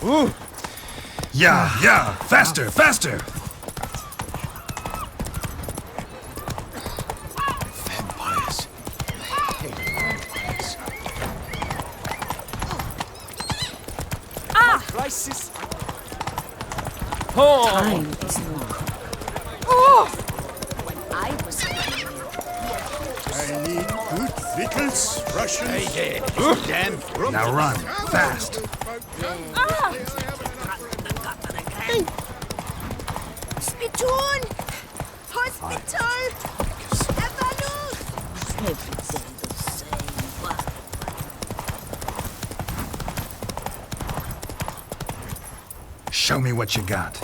Ooh. Yeah, faster, faster! Vampires. I hate vampires. Crisis. Time is long. When I was I need good victuals, Russians. Damn. Now run, fast! Spiton! Hospital! Evalus! everything the same. Show me what you got.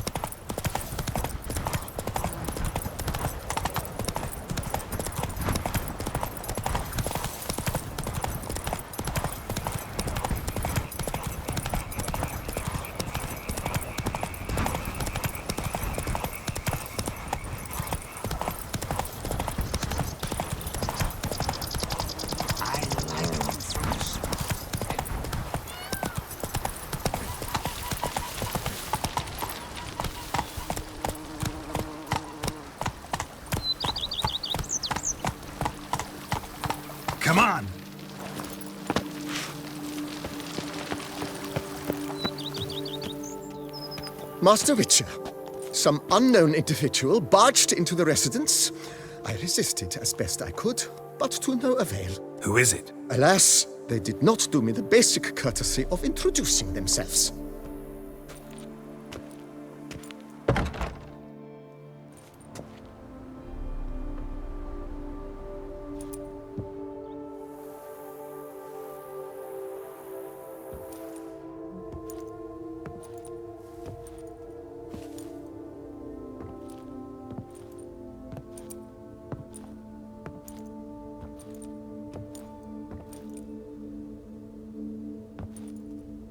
Come on! Master Witcher, some unknown individual barged into the residence. I resisted as best I could, but to no avail. Who is it? Alas, they did not do me the basic courtesy of introducing themselves.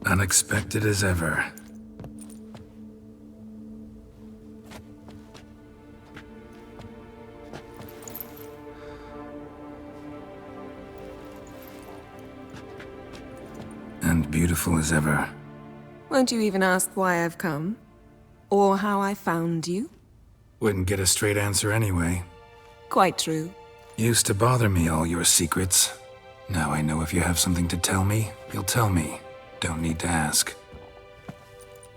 Unexpected as ever. And beautiful as ever. Won't you even ask why I've come? Or how I found you? Wouldn't get a straight answer anyway. Quite true. Used to bother me, all your secrets. Now I know if you have something to tell me, you'll tell me. Don't need to ask.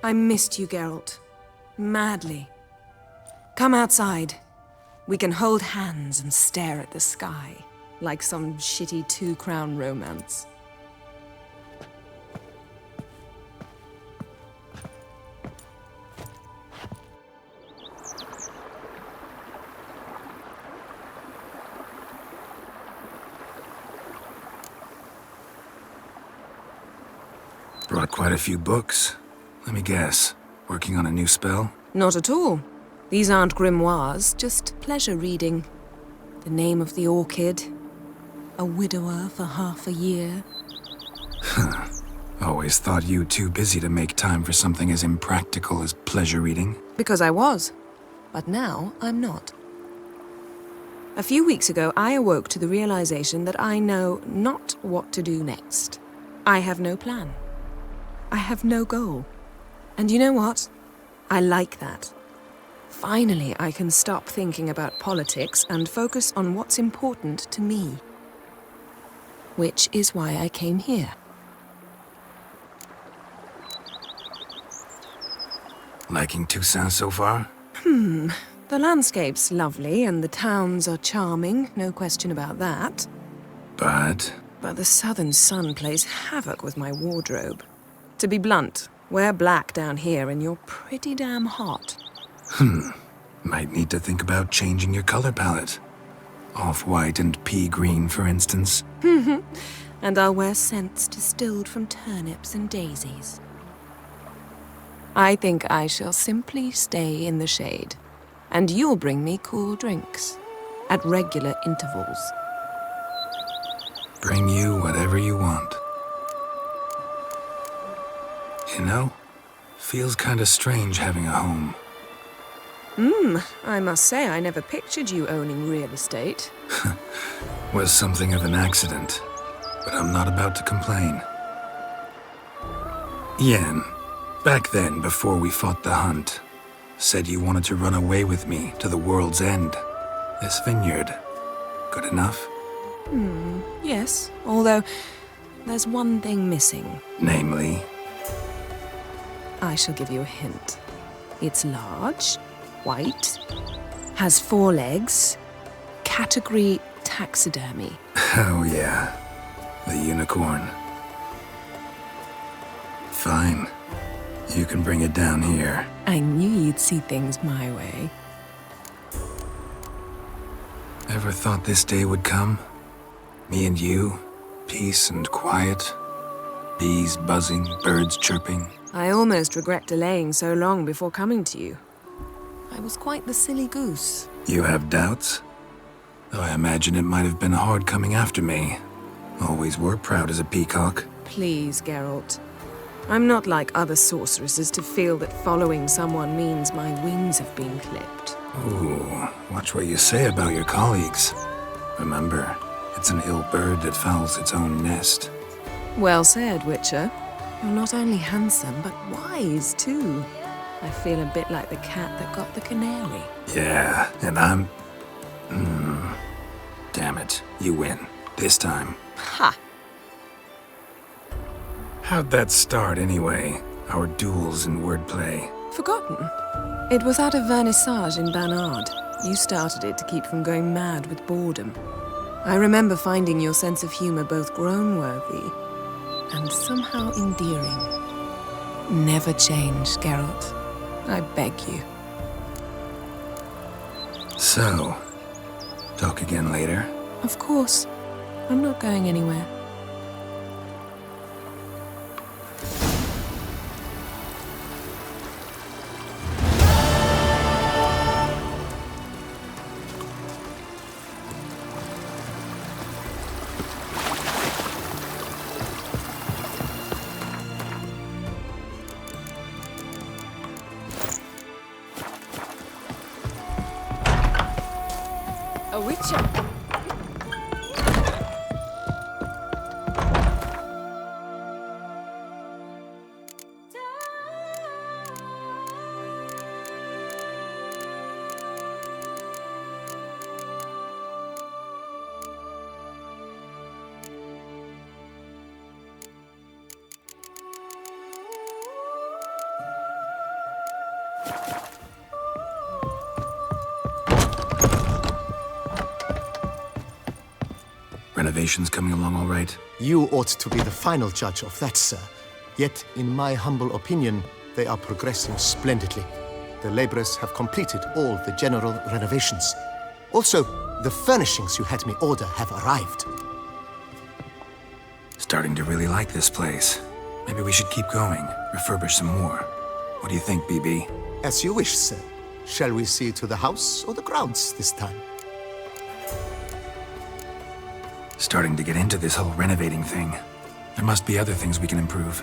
I missed you, Geralt. Madly. Come outside. We can hold hands and stare at the sky, like some shitty two-crown romance. Brought quite a few books. Let me guess. Working on a new spell? Not at all. These aren't grimoires, just pleasure reading. The Name of the Orchid. A widower for half a year. Always thought you too busy to make time for something as impractical as pleasure reading. Because I was. But now I'm not. A few weeks ago, I awoke to the realization that I know not what to do next. I have no plan. I have no goal. And you know what? I like that. Finally, I can stop thinking about politics and focus on what's important to me. Which is why I came here. Liking Toussaint so far? The landscape's lovely and the towns are charming, no question about that. But the southern sun plays havoc with my wardrobe. To be blunt, wear black down here and you're pretty damn hot. might need to think about changing your color palette. Off-white and pea green, for instance. And I'll wear scents distilled from turnips and daisies. I think I shall simply stay in the shade. And you'll bring me cool drinks. At regular intervals. Bring you whatever you want. You know, feels kinda strange having a home. I must say I never pictured you owning real estate. Was something of an accident, but I'm not about to complain. Yen, Back then, before we fought the hunt, said you wanted to run away with me to the world's end. This vineyard, good enough? Yes, although there's one thing missing. Namely, I shall give you a hint. It's large, white, has 4 legs, category taxidermy. oh yeah, the unicorn. Fine. You can bring it down here. I knew you'd see things my way. Ever thought this day would come? Me and you, peace and quiet, bees buzzing, birds chirping. I almost regret delaying so long before coming to you. I was quite the silly goose. You have doubts? Though I imagine it might have been hard coming after me. Always were proud as a peacock. Please, Geralt. I'm not like other sorceresses to feel that following someone means my wings have been clipped. Ooh, watch what you say about your colleagues. Remember, it's an ill bird that fouls its own nest. Well said, Witcher. You're not only handsome, but wise, too. I feel a bit like the cat that got the canary. Yeah, and I'm... Damn it, you win. This time. Ha! How'd that start, anyway? Our duels in wordplay. Forgotten? It was at a vernissage in Banard. You started it to keep from going mad with boredom. I remember finding your sense of humor both groan-worthy and somehow endearing. Never change, Geralt. I beg you. So, talk again later? Of course. I'm not going anywhere. A Witcher. Renovations coming along all right? You ought to be the final judge of that, sir. Yet, in my humble opinion, they are progressing splendidly. The laborers have completed all the general renovations. Also, the furnishings you had me order have arrived. Starting to really like this place. Maybe we should keep going, refurbish some more. What do you think, BB? As you wish, sir. Shall we see to the house or the grounds this time? Starting to get into this whole renovating thing. There must be other things we can improve.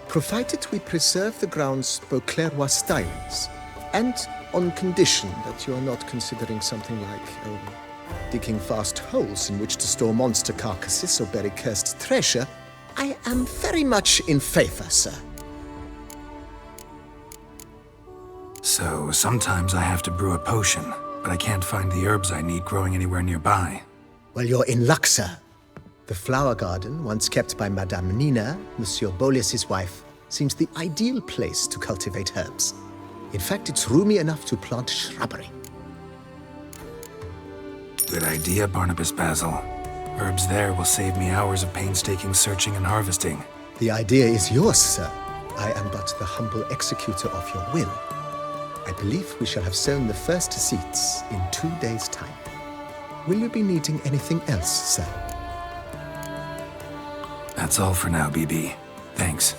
Provided we preserve the grounds Beauclercois styles, and on condition that you are not considering something like, digging vast holes in which to store monster carcasses or bury cursed treasure, I am very much in favor, sir. So, sometimes I have to brew a potion, but I can't find the herbs I need growing anywhere nearby. Well, you're in luck, sir. The flower garden, once kept by Madame Nina, Monsieur Boleus's wife, seems the ideal place to cultivate herbs. In fact, it's roomy enough to plant shrubbery. Good idea, Barnabas Basil. Herbs there will save me hours of painstaking searching and harvesting. The idea is yours, sir. I am but the humble executor of your will. I believe we shall have sown the first seeds in 2 days' time. Will you be needing anything else, sir? That's all for now, BB. Thanks.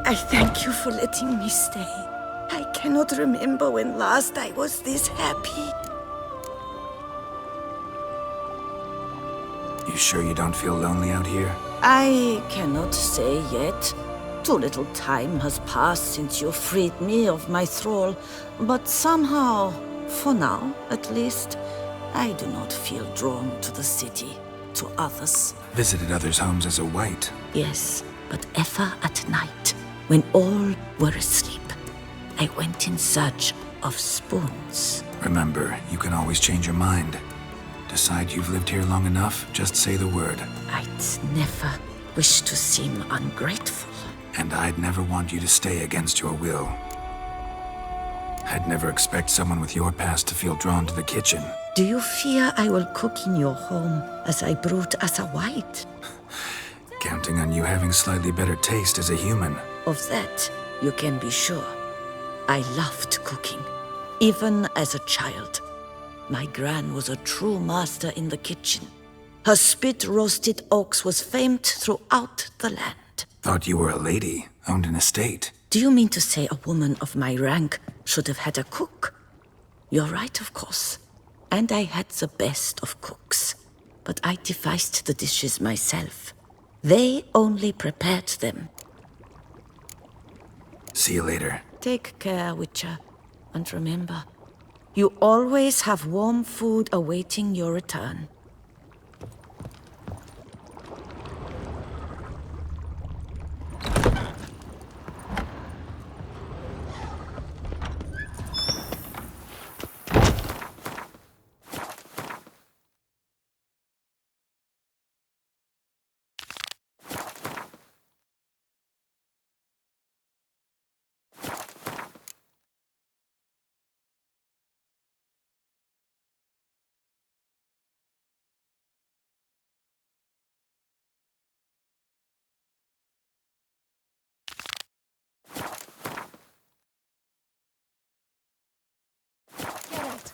I thank you for letting me stay. I cannot remember when last I was this happy. You sure you don't feel lonely out here? I cannot say yet. Too little time has passed since you freed me of my thrall, but somehow, for now at least, I do not feel drawn to the city, to others. Visited others' homes as a white. Yes, but ever at night, when all were asleep, I went in search of spoons. Remember, you can always change your mind. Decide you've lived here long enough, just say the word. I'd never wish to seem ungrateful. And I'd never want you to stay against your will. I'd never expect someone with your past to feel drawn to the kitchen. Do you fear I will cook in your home as I brewed as a white? Counting on you having slightly better taste as a human. Of that, you can be sure. I loved cooking, even as a child. My gran was a true master in the kitchen. Her spit-roasted oaks was famed throughout the land. Thought you were a lady, owned an estate. Do you mean to say a woman of my rank should have had a cook? You're right, of course. And I had the best of cooks. But I devised the dishes myself. They only prepared them. See you later. Take care, Witcher. And remember, you always have warm food awaiting your return.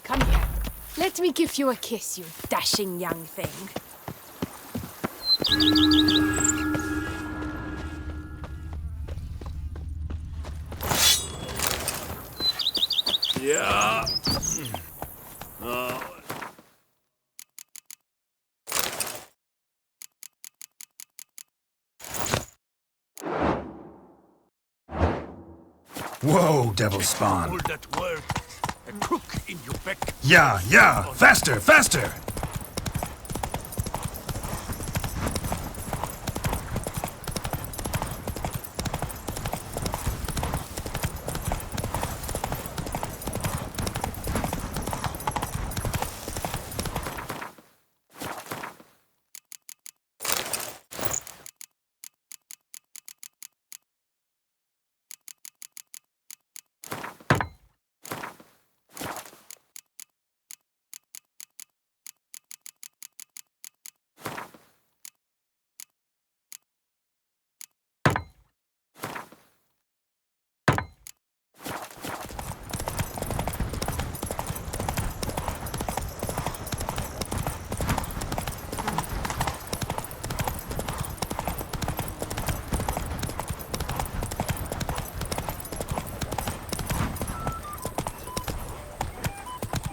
Come here. Let me give you a kiss, you dashing young thing. Yeah. Whoa, devil spawn. All that word. A crook in your back. Yeah, faster, faster!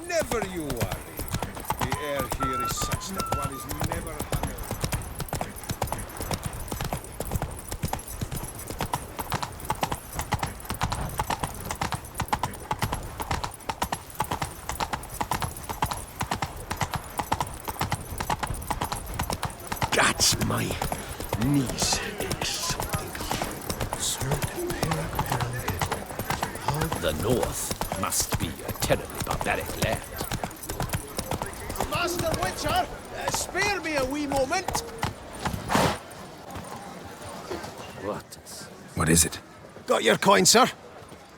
Never you worry. The air here is such that one is never hungry. That's my knees ache something. The north must be a terribly barbaric land. Master Witcher, spare me a wee moment. What is it? Got your coin, sir.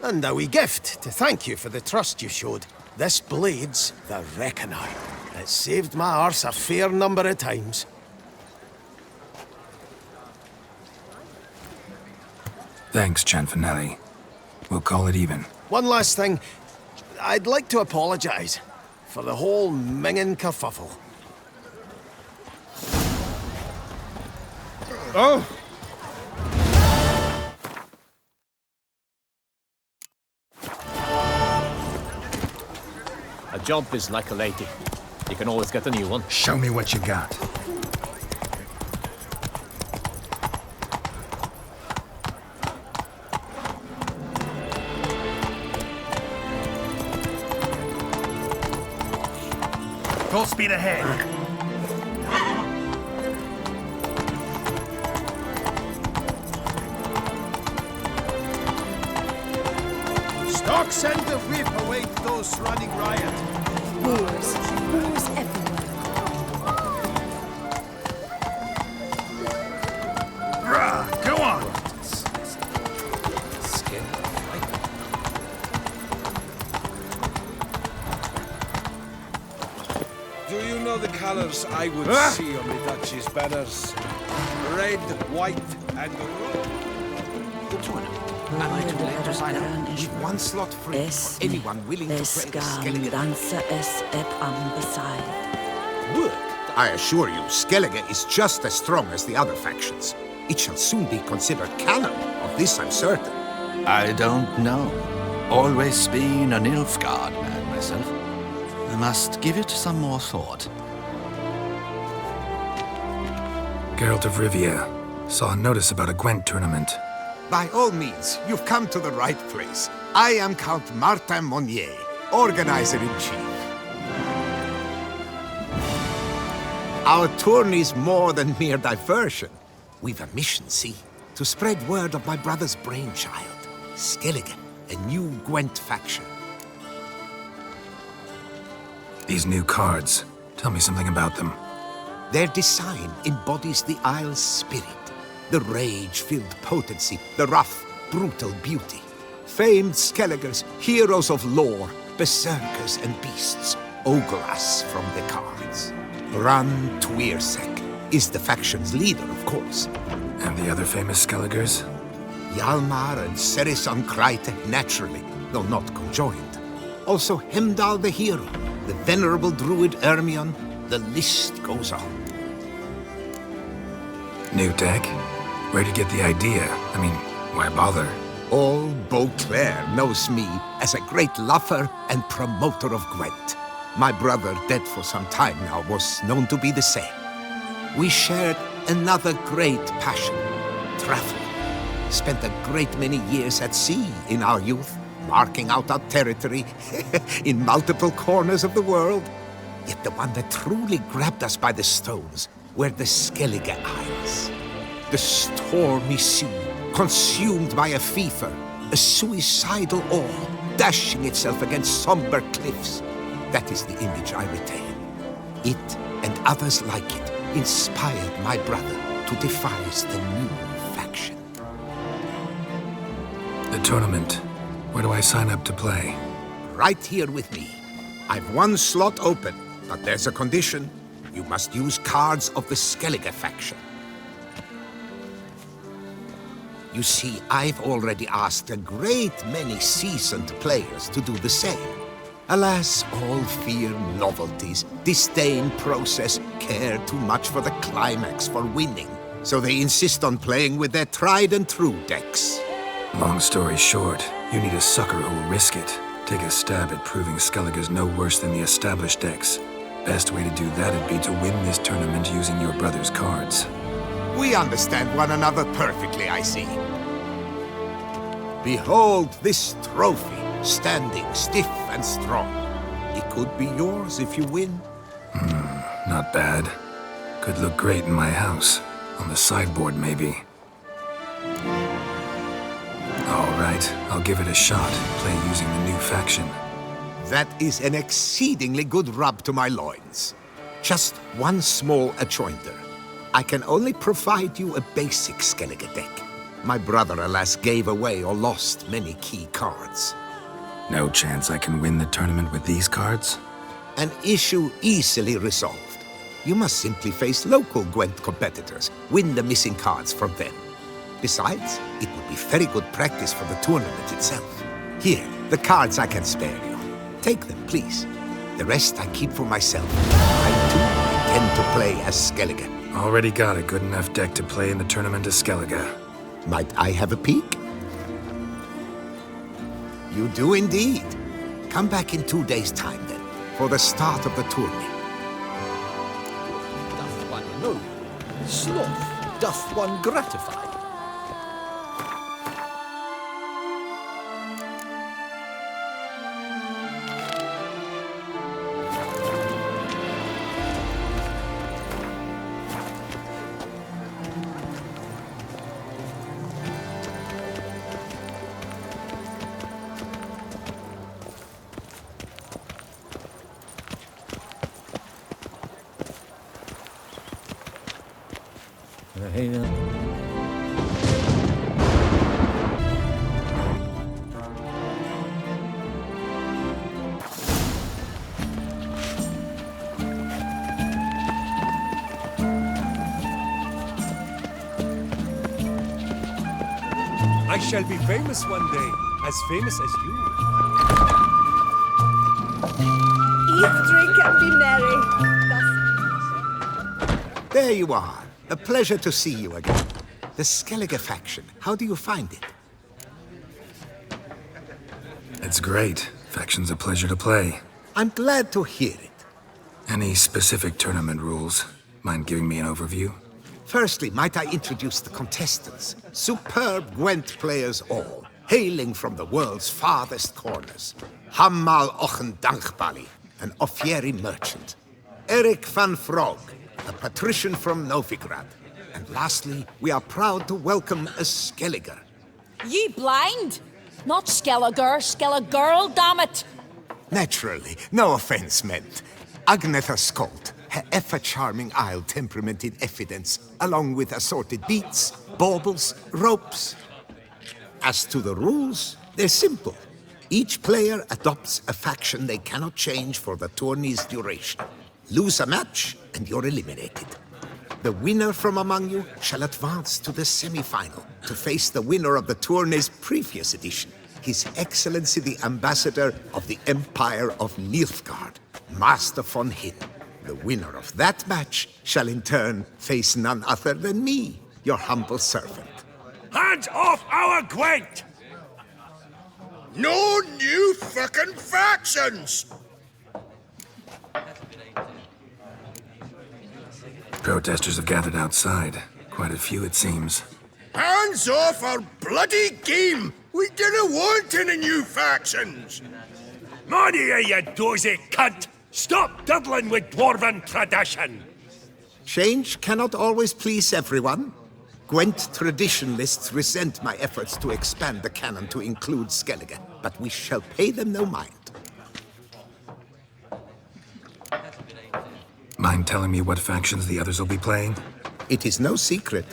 And a wee gift to thank you for the trust you showed. This blade's the Reckoner. It saved my arse a fair number of times. Thanks, Cianfanelli. We'll call it even. One last thing. I'd like to apologize for the whole mingin' kerfuffle. Oh! A job is like a lady. You can always get a new one. Show me what you got. Full speed ahead. Stocks and the whip await those running riot. Moors. Moors everywhere. Rah, go on. Do you know the colors I would see on the Duchy's banners? Red, white, and gold. The tournament. Am I too late to sign up? With one slot free for anyone willing to play the Skellige. Work. I assure you, Skellige is just as strong as the other factions. It shall soon be considered canon. Of this I'm certain. I don't know. Always been an Nilfgaard man myself. I must give it some more thought. Geralt of Rivia. Saw a notice about a Gwent tournament. By all means, you've come to the right place. I am Count Martin Monnier, organizer-in-chief. Our tourney's more than mere diversion. We've a mission, see? To spread word of my brother's brainchild, Skellige, a new Gwent faction. These new cards. Tell me something about them. Their design embodies the Isle's spirit. The rage-filled potency, the rough, brutal beauty. Famed Skelligers, heroes of lore, berserkers and beasts, ogle us from the cards. Ran Tuirsek is the faction's leader, of course. And the other famous Skelligers? Hjalmar and Serisan Kreite, naturally, though not conjoined. Also Hemdal the hero, the venerable druid Ermion, the list goes on. New deck? Where'd you get the idea? I mean, why bother? All Beauclair knows me as a great lover and promoter of Gwent. My brother, dead for some time now, was known to be the same. We shared another great passion, travel. Spent a great many years at sea in our youth, marking out our territory in multiple corners of the world. Yet the one that truly grabbed us by the stones were the Skellige Isles. The stormy sea, consumed by a fever, a suicidal awe, dashing itself against somber cliffs. That is the image I retain. It, and others like it, inspired my brother to devise the new faction. The tournament. Where do I sign up to play? Right here with me. I've one slot open, but there's a condition. You must use cards of the Skellige faction. You see, I've already asked a great many seasoned players to do the same. Alas, all fear novelties, disdain process, care too much for the climax, for winning. So they insist on playing with their tried and true decks. Long story short, you need a sucker who will risk it. Take a stab at proving Skellige's no worse than the established decks. Best way to do that would be to win this tournament using your brother's cards. We understand one another perfectly, I see. Behold this trophy, standing stiff and strong. It could be yours if you win. Not bad. Could look great in my house. On the sideboard, maybe. All right, I'll give it a shot. Play using the new faction. That is an exceedingly good rub to my loins. Just one small adjoinder. I can only provide you a basic Skellige deck. My brother, alas, gave away or lost many key cards. No chance I can win the tournament with these cards? An issue easily resolved. You must simply face local Gwent competitors, win the missing cards from them. Besides, it would be very good practice for the tournament itself. Here, the cards I can spare you. Take them, please. The rest I keep for myself. I too intend to play as Skellige. Already got a good enough deck to play in the tournament as Skellige. Might I have a peek? You do indeed. Come back in 2 days' time, then, for the start of the tourney. Doth one know? Sloth doth one gratify? I shall be famous one day, as famous as you. Eat, drink, and be merry. There you are. A pleasure to see you again. The Skellige faction, how do you find it? It's great. Faction's a pleasure to play. I'm glad to hear it. Any specific tournament rules? Mind giving me an overview? Firstly, might I introduce the contestants? Superb Gwent players all, hailing from the world's farthest corners. Hammal Ochen Dankbali, an Offieri merchant. Eric van Frog, a patrician from Novigrad. And lastly, we are proud to welcome a Skelliger. Ye blind? Not Skelliger, Skelligirl, damn it! Naturally, no offense meant. Agnetha Skolt, her ever-charming Isle temperament in evidence, along with assorted beats, baubles, ropes. As to the rules, they're simple. Each player adopts a faction they cannot change for the tourney's duration. Lose a match, and you're eliminated. The winner from among you shall advance to the semi-final to face the winner of the tourney's previous edition, His Excellency the Ambassador of the Empire of Nilfgaard, Master von Hin. The winner of that match shall in turn face none other than me, your humble servant. Hands off our Gwent! No new fucking factions! Protesters have gathered outside. Quite a few, it seems. Hands off our bloody game! We didn't want any new factions! Money, you dozy cunt! Stop diddling with dwarven tradition! Change cannot always please everyone. Gwent traditionalists resent my efforts to expand the canon to include Skellige, but we shall pay them no mind. Mind telling me what factions the others will be playing? It is no secret.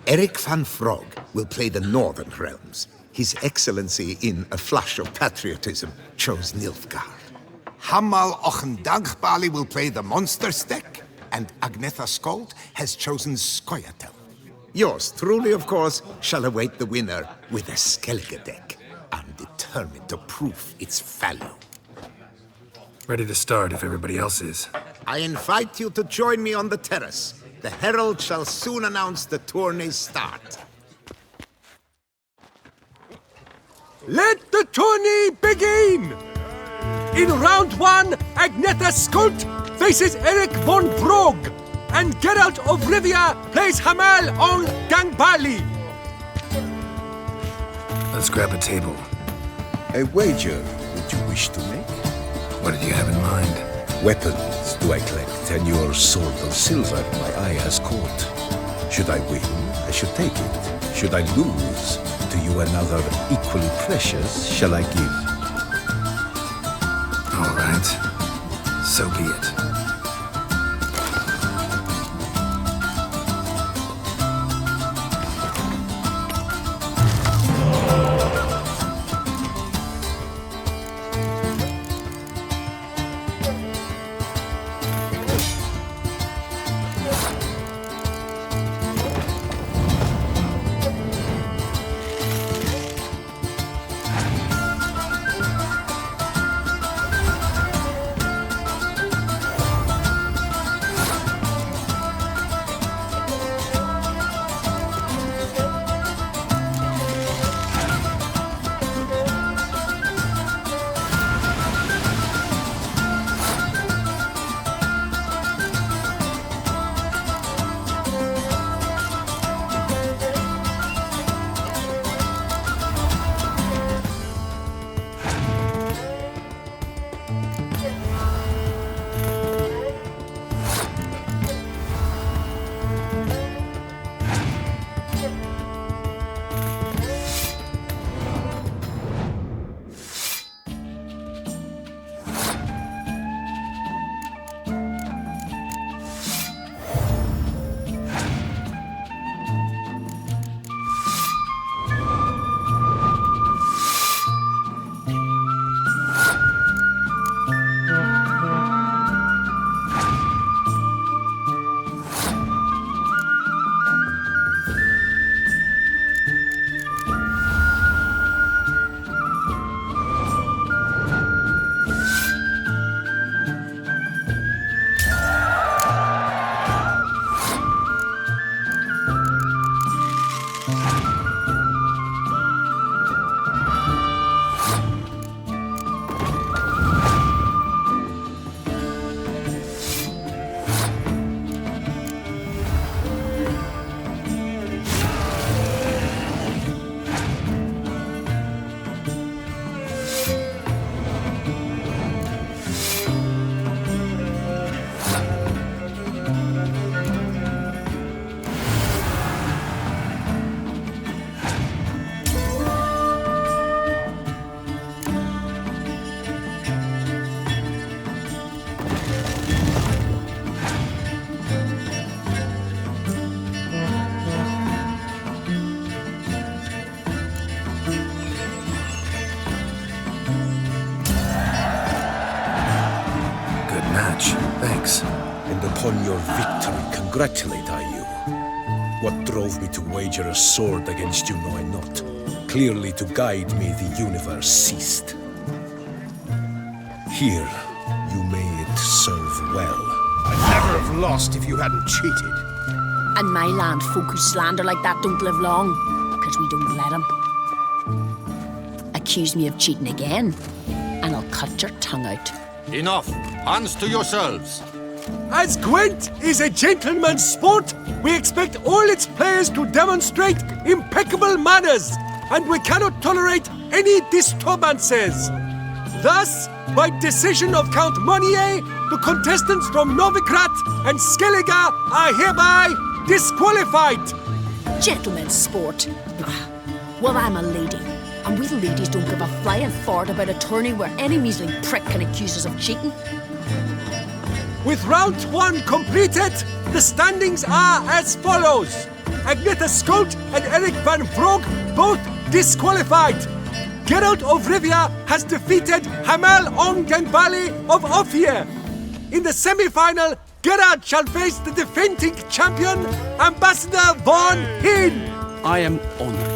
Eric van Frog will play the Northern Realms. His Excellency, in a flush of patriotism, chose Nilfgaard. Hammal Ochen Dankbali will play the Monsters deck, and Agnetha Skolt has chosen Skoyatel. Yours truly, of course, shall await the winner with a Skellige deck. I'm determined to prove its value. Ready to start if everybody else is. I invite you to join me on the terrace. The herald shall soon announce the tourney's start. Let the tourney begin! In round one, Agnetha Skolt faces Eric von Brog, and Geralt of Rivia plays Hamal on Gangbali. Let's grab a table. A wager would you wish to make? What did you have in mind? Weapons do I collect, and your sword of silver my eye has caught. Should I win, I should take it. Should I lose, to you another equally precious shall I give. All right. So be it. Upon your victory, congratulate I you. What drove me to wager a sword against you know I not. Clearly to guide me the universe ceased. Here, you may it serve well. I'd never have lost if you hadn't cheated. And my land folk who slander like that don't live long, because we don't let 'em. Accuse me of cheating again, and I'll cut your tongue out. Enough! Hands to yourselves! As Gwent is a gentleman's sport, we expect all its players to demonstrate impeccable manners, and we cannot tolerate any disturbances. Thus, by decision of Count Monnier, the contestants from Novigrad and Skellige are hereby disqualified. Gentlemen's sport. Well, I'm a lady, and we ladies don't give a flying fart about a tourney where any measly prick can accuse us of cheating. With round 1 completed, the standings are as follows. Agneta Skolt and Eric van Brogg both disqualified. Geralt of Rivia has defeated Hamel Ongenbali of Ophir. In the semi-final, Geralt shall face the defending champion, Ambassador Von Hinn. I am honored.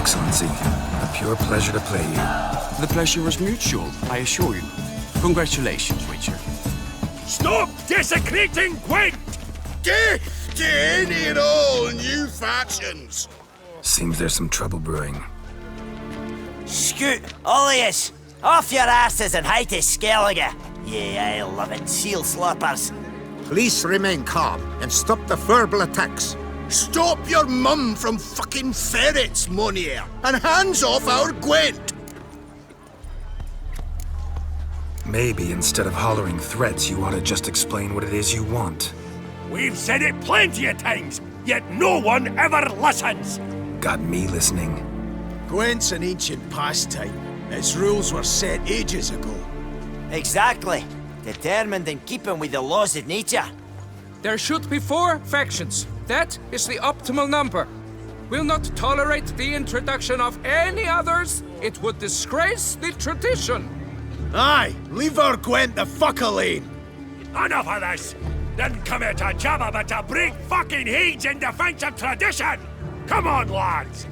Excellency, a pure pleasure to play you. The pleasure was mutual, I assure you. Congratulations, Witcher. Stop desecrating Gwent! Death to any and all new factions! Seems there's some trouble brewing. Scoot, all of yous! Off your asses and hide to Skellige, ye ale-loving seal slurpers. Please remain calm and stop the verbal attacks. Stop your mum from fucking ferrets, Monier, and hands off our Gwent! Maybe instead of hollering threats, you ought to just explain what it is you want. We've said it plenty of times, yet no one ever listens. Got me listening. Gwent's an ancient pastime. Its rules were set ages ago. Exactly. Determined in keeping with the laws of nature. There should be 4 factions. That is the optimal number. We'll not tolerate the introduction of any others. It would disgrace the tradition. Aye, leave our Gwent the fuck alone. Enough of this. Didn't come here to jabber, but to break fucking heads in defense of tradition. Come on, lads.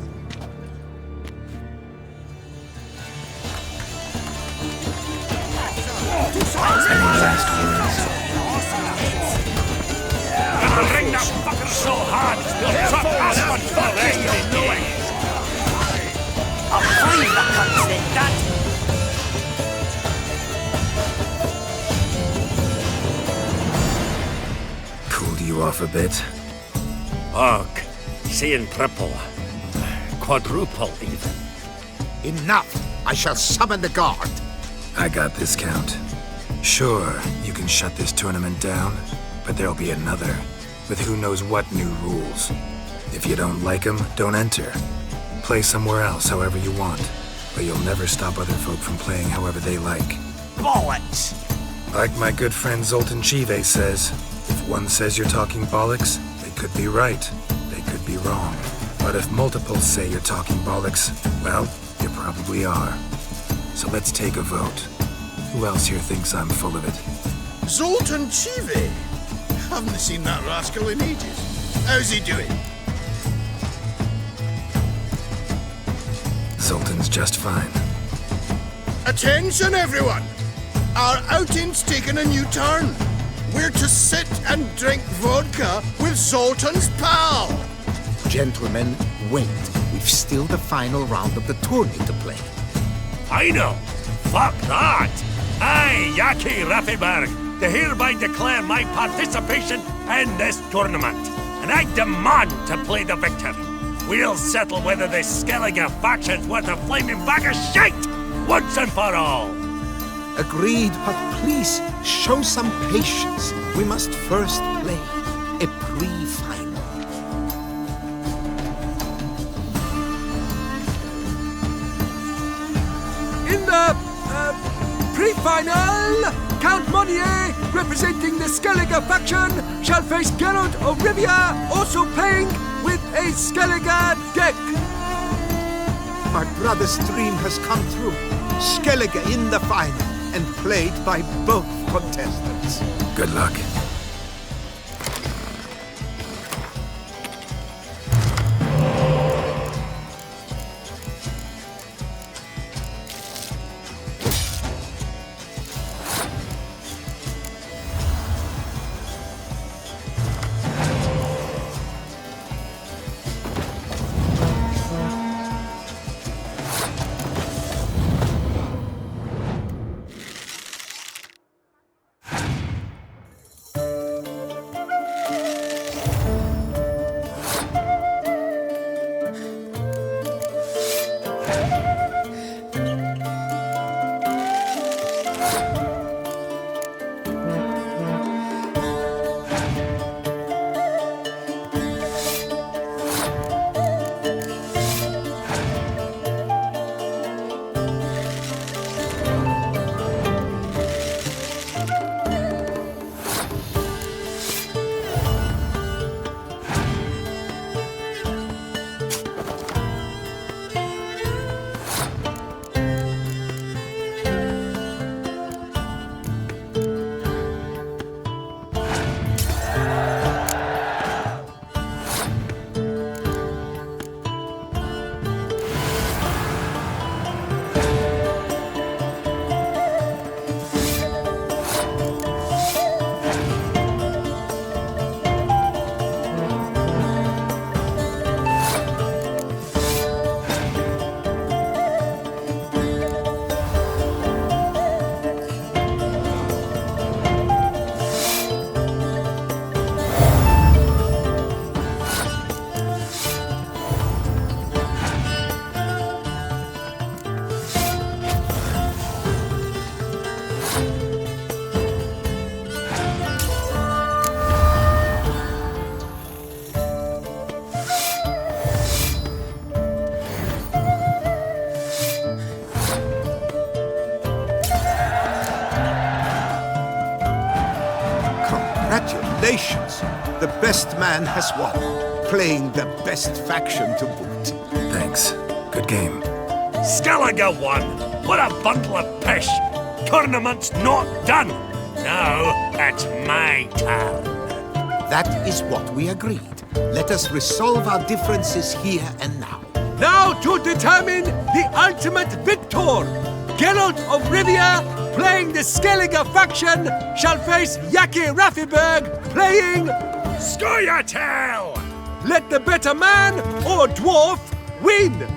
Gonna ring that fucker so hard, he'll drop Aspen for the rest of his days. I'll clean the cunts then, Dad. Cooled you off a bit? Ugh, saying triple. Quadruple, even. Enough! I shall summon the guard. I got this, Count. Sure, you can shut this tournament down, but there'll be another, with who knows what new rules. If you don't like them, don't enter. Play somewhere else however you want, but you'll never stop other folk from playing however they like. Bollocks! Like my good friend Zoltan Chive says, if one says you're talking bollocks, they could be right, they could be wrong. But if multiples say you're talking bollocks, well, you probably are. So let's take a vote. Who else here thinks I'm full of it? Zoltan Chive? Haven't seen that rascal in ages. How's he doing? Zoltan's just fine. Attention, everyone! Our outing's taken a new turn. We're to sit and drink vodka with Zoltan's pal. Gentlemen, wait. We've still the final round of the tourney to play. I know. Fuck that. I, Yaki Raffenberg, to hereby declare my participation in this tournament. And I demand to play the victor. We'll settle whether this Skellige faction's worth a flaming bag of shite once and for all. Agreed, but please, show some patience. We must first play a pre-final. In the pre-final, Count Monnier, representing the Skellige faction, shall face Geralt of Rivia, also playing with a Skellige deck. My brother's dream has come true. Skellige in the final, and played by both contestants. Good luck. Congratulations! The best man has won, playing the best faction to boot. Thanks. Good game. Skellige won! What a bundle of pish! Tournament's not done! Now it's my turn. That is what we agreed. Let us resolve our differences here and now. Now to determine the ultimate victor! Geralt of Rivia, playing the Skellige faction, shall face Yaki Raffiberg, playing... Scoia'tael! Let the better man, or dwarf, win!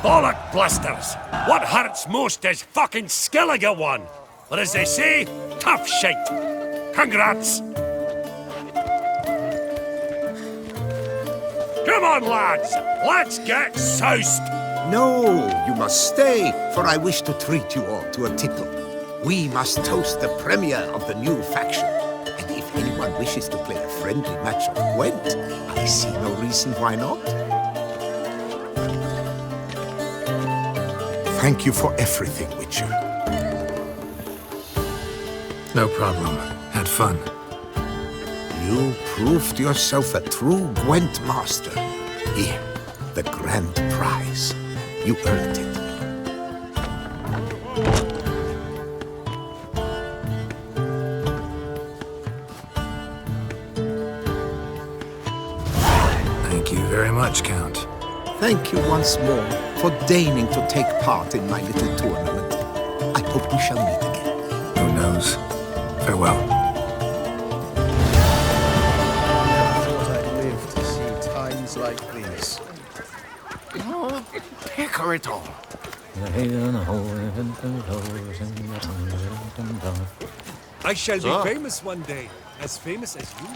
Bollock blusters! What hurts most is fucking Skellige won! Or as they say, tough shite! Congrats! Come on, lads! Let's get soused! No, you must stay, for I wish to treat you all to a tipple. We must toast the premier of the new faction. And if anyone wishes to play a friendly match of Gwent, I see no reason why not. Thank you for everything, Witcher. No problem. Had fun. You proved yourself a true Gwent master. Here, the grand prize. You earned it. Thank you very much, Count. Thank you once more for deigning to take part in my little tournament. I hope we shall meet again. Who knows? Farewell. I thought I'd live to see times like these. Oh, pecker it all. I shall So? be famous one day, as famous as you.